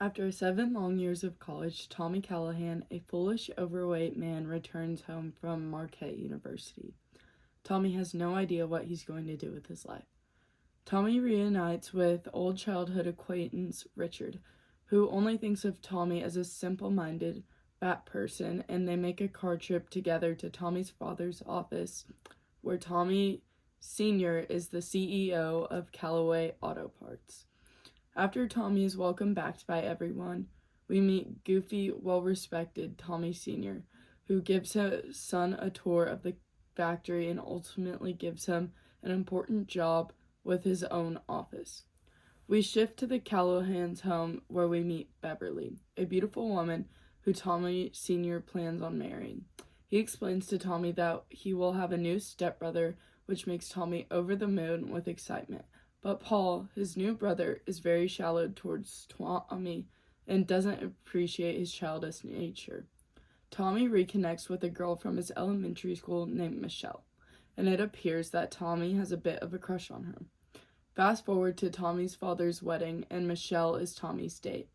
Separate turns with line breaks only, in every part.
After 7 long years of college, Tommy Callahan, a foolish, overweight man, returns home from Marquette University. Tommy has no idea what he's going to do with his life. Tommy reunites with old childhood acquaintance Richard, who only thinks of Tommy as a simple-minded, fat person, and they make a car trip together to Tommy's father's office, where Tommy Sr. is the CEO of Callaway Auto Parts. After Tommy is welcomed back by everyone, we meet goofy, well-respected Tommy Sr., who gives his son a tour of the factory and ultimately gives him an important job with his own office. We shift to the Callahan's home where we meet Beverly, a beautiful woman who Tommy Sr. plans on marrying. He explains to Tommy that he will have a new stepbrother, which makes Tommy over the moon with excitement. But Paul, his new brother, is very shallow towards Tommy and doesn't appreciate his childish nature. Tommy reconnects with a girl from his elementary school named Michelle, and it appears that Tommy has a bit of a crush on her. Fast forward to Tommy's father's wedding, and Michelle is Tommy's date.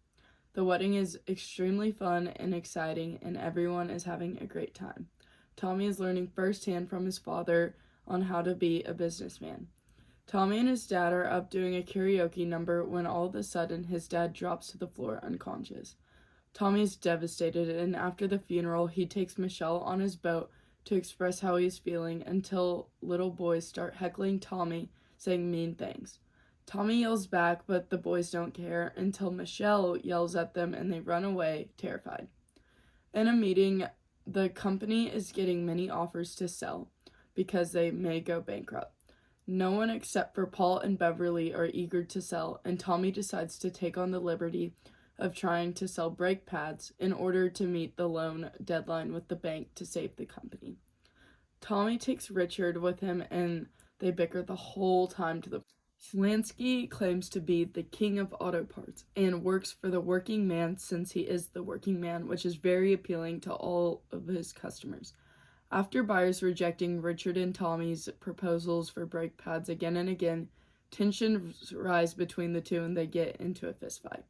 The wedding is extremely fun and exciting, and everyone is having a great time. Tommy is learning firsthand from his father on how to be a businessman. Tommy and his dad are up doing a karaoke number when all of a sudden his dad drops to the floor unconscious. Tommy is devastated, and after the funeral, he takes Michelle on his boat to express how he's feeling until little boys start heckling Tommy, saying mean things. Tommy yells back, but the boys don't care until Michelle yells at them and they run away, terrified. In a meeting, the company is getting many offers to sell because they may go bankrupt. No one except for Paul and Beverly are eager to sell, and Tommy decides to take on the liberty of trying to sell brake pads in order to meet the loan deadline with the bank to save the company. Tommy takes Richard with him, and they bicker the whole time to the Zelansky claims to be the king of auto parts and works for the working man since he is the working man, which is very appealing to all of his customers. After buyers rejecting Richard and Tommy's proposals for brake pads again and again, tensions rise between the two and they get into a fist fight.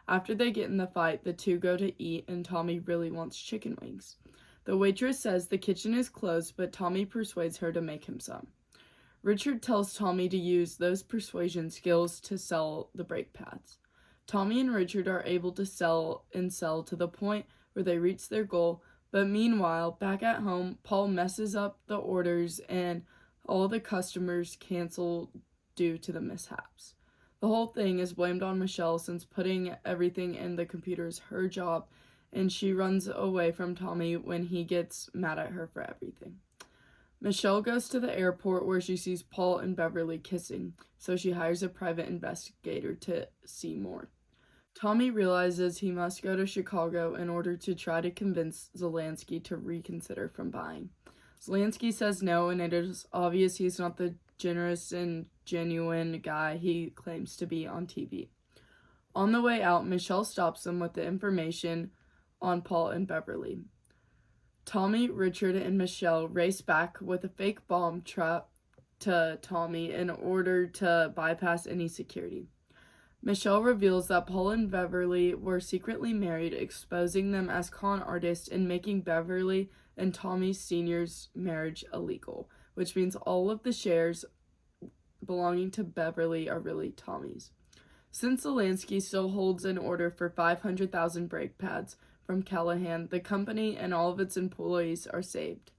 After they get in the fight, the two go to eat and Tommy really wants chicken wings. The waitress says the kitchen is closed, but Tommy persuades her to make him some. Richard tells Tommy to use those persuasion skills to sell the brake pads. Tommy and Richard are able to sell to the point where they reach their goal, but meanwhile, back at home, Paul messes up the orders and all the customers cancel due to the mishaps. The whole thing is blamed on Michelle since putting everything in the computer is her job, and she runs away from Tommy when he gets mad at her for everything. Michelle goes to the airport where she sees Paul and Beverly kissing, so she hires a private investigator to see more. Tommy realizes he must go to Chicago in order to try to convince Zelansky to reconsider from buying. Zelansky says no, and it is obvious he's not the generous and genuine guy he claims to be on TV. On the way out, Michelle stops him with the information on Paul and Beverly. Tommy, Richard, and Michelle race back with a fake bomb trap to Tommy in order to bypass any security. Michelle reveals that Paul and Beverly were secretly married, exposing them as con artists and making Beverly and Tommy Sr.'s marriage illegal, which means all of the shares belonging to Beverly are really Tommy's. Since Zelansky still holds an order for 500,000 brake pads from Callahan, the company and all of its employees are saved.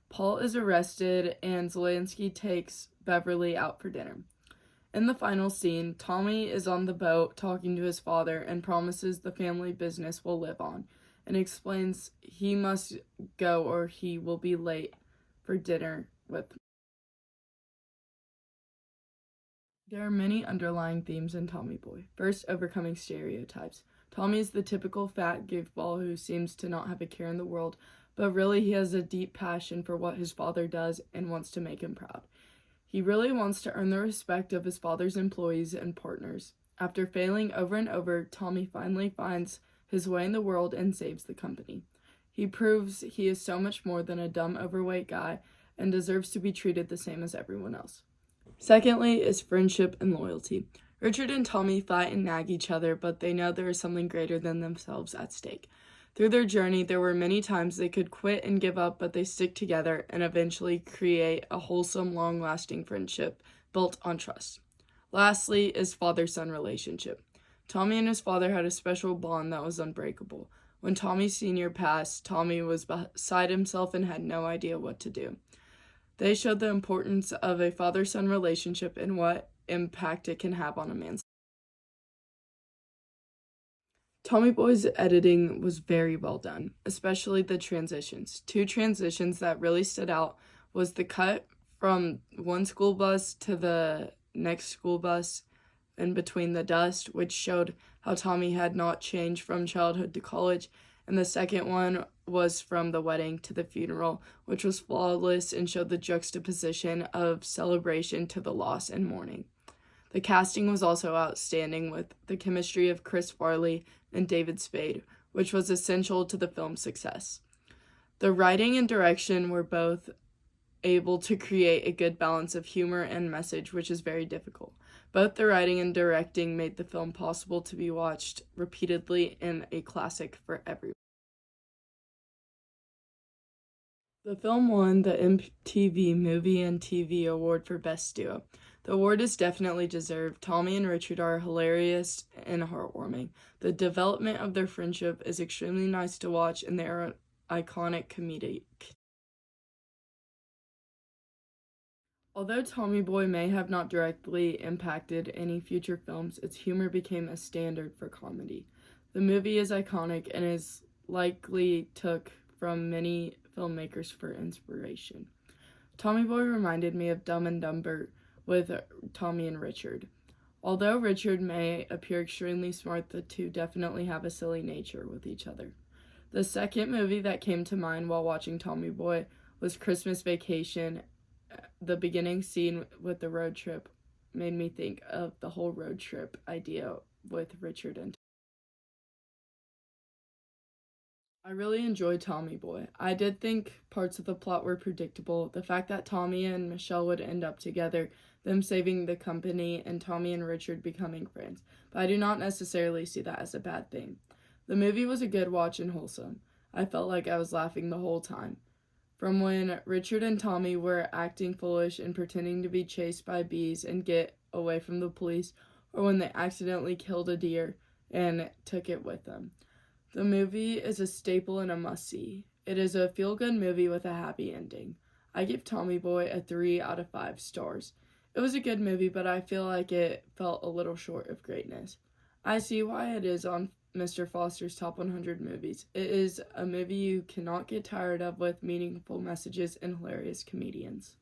Paul is arrested, and Zelansky takes Beverly out for dinner. In the final scene, Tommy is on the boat talking to his father and promises the family business will live on, and explains he must go or he will be late for dinner with. There are many underlying themes in Tommy Boy. First, overcoming stereotypes. Tommy is the typical fat goofball who seems to not have a care in the world, but really he has a deep passion for what his father does and wants to make him proud. He really wants to earn the respect of his father's employees and partners. After failing over and over, Tommy finally finds his way in the world and saves the company. He proves he is so much more than a dumb, overweight guy and deserves to be treated the same as everyone else. Secondly is friendship and loyalty. Richard and Tommy fight and nag each other, but they know there is something greater than themselves at stake. Through their journey, there were many times they could quit and give up, but they stick together and eventually create a wholesome, long-lasting friendship built on trust. Lastly is father-son relationship. Tommy and his father had a special bond that was unbreakable. When Tommy Sr. passed, Tommy was beside himself and had no idea what to do. They showed the importance of a father-son relationship and what impact it can have on a man's life. Tommy Boy's editing was very well done, especially the transitions. Two transitions that really stood out was the cut from one school bus to the next school bus in between the dust, which showed how Tommy had not changed from childhood to college, and the second one was from the wedding to the funeral, which was flawless and showed the juxtaposition of celebration to the loss and mourning. The casting was also outstanding, with the chemistry of Chris Farley and David Spade, which was essential to the film's success. The writing and direction were both able to create a good balance of humor and message, which is very difficult. Both the writing and directing made the film possible to be watched repeatedly and a classic for everyone. The film won the MTV Movie and TV Award for Best Duo. The award is definitely deserved. Tommy and Richard are hilarious and heartwarming. The development of their friendship is extremely nice to watch, and they are iconic comedic. Although Tommy Boy may have not directly impacted any future films, its humor became a standard for comedy. The movie is iconic and is likely took from many filmmakers for inspiration. Tommy Boy reminded me of Dumb and Dumber with Tommy and Richard. Although Richard may appear extremely smart, the two definitely have a silly nature with each other. The second movie that came to mind while watching Tommy Boy was Christmas Vacation. The beginning scene with the road trip made me think of the whole road trip idea with Richard and I really enjoyed Tommy Boy. I did think parts of the plot were predictable. The fact that Tommy and Michelle would end up together, them saving the company, and Tommy and Richard becoming friends. But I do not necessarily see that as a bad thing. The movie was a good watch and wholesome. I felt like I was laughing the whole time. From when Richard and Tommy were acting foolish and pretending to be chased by bees and get away from the police, or when they accidentally killed a deer and took it with them. The movie is a staple and a must-see. It is a feel-good movie with a happy ending. I give Tommy Boy a 3 out of 5 stars. It was a good movie, but I feel like it felt a little short of greatness. I see why it is on Mr. Foster's Top 100 Movies. It is a movie you cannot get tired of, with meaningful messages and hilarious comedians.